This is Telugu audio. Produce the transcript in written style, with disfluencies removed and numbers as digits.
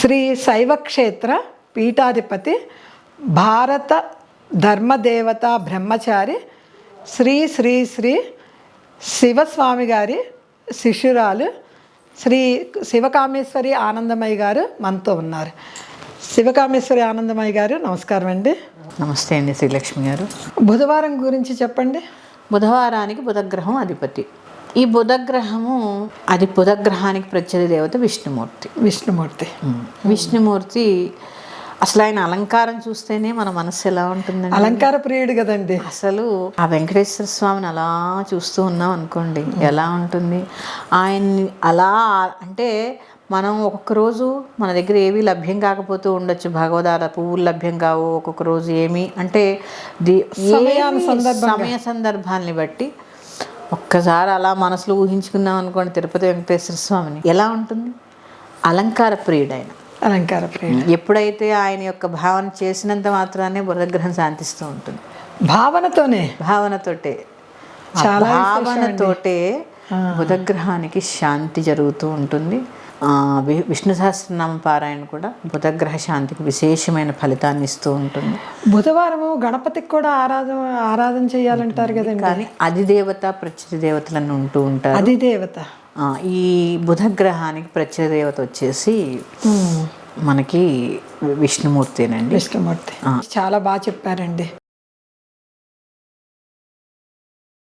శ్రీ శైవక్షేత్ర పీఠాధిపతి, భారత ధర్మదేవత బ్రహ్మచారి శ్రీ శ్రీ శ్రీ శివస్వామి గారి శిష్యురాలు శ్రీ శివకామేశ్వరి ఆనందమయ్య గారు మనతో ఉన్నారు. శివకామేశ్వరి ఆనందమయ్య గారు నమస్కారం అండి. నమస్తే అండి శ్రీలక్ష్మి గారు. బుధవారం గురించి చెప్పండి. బుధవారానికి బుధగ్రహం అధిపతి. ఈ బుధగ్రహము బుధగ్రహానికి ప్రత్యేక దేవత విష్ణుమూర్తి. అసలు ఆయన అలంకారం చూస్తేనే మన మనస్సు ఎలా ఉంటుందండి? అలంకార ప్రియుడు కదండి. అసలు ఆ వెంకటేశ్వర స్వామిని అలా చూస్తూ ఉన్నాం అనుకోండి, ఎలా ఉంటుంది ఆయన్ని అలా. అంటే మనం ఒక్కొక్క రోజు మన దగ్గర ఏవి లభ్యం కాకపోతూ ఉండొచ్చు, భగవదార పువ్వులు లభ్యం కావు ఒక్కొక్క రోజు, ఏమి అంటే సమయ సందర్భాన్ని బట్టి ఒక్కసారి అలా మనసులో ఊహించుకున్నాం అనుకోండి తిరుపతి వెంకటేశ్వర స్వామిని, ఎలా ఉంటుంది? అలంకార ప్రియుడు ఆయన. ఎప్పుడైతే ఆయన యొక్క భావన చేసినంత మాత్రానే బుధగ్రహం శాంతిస్తూ ఉంటుంది. భావనతోటే బుధగ్రహానికి శాంతి జరుగుతూ ఉంటుంది. విష్ణు సహస్రనామ పారాయణ కూడా బుధగ్రహ శాంతికి విశేషమైన ఫలితాన్ని ఇస్తూ ఉంటుంది. బుధవారము గణపతికి కూడా ఆరాధన చేయాలంటారు కదండి. కానీ అధిదేవత ప్రత్యక్ష దేవతలను ఉంటూ ఉంటారు. అధిదేవత ఈ బుధగ్రహానికి ప్రత్యక్ష దేవత వచ్చేసి మనకి విష్ణుమూర్తి. చాలా బాగా చెప్పారండి.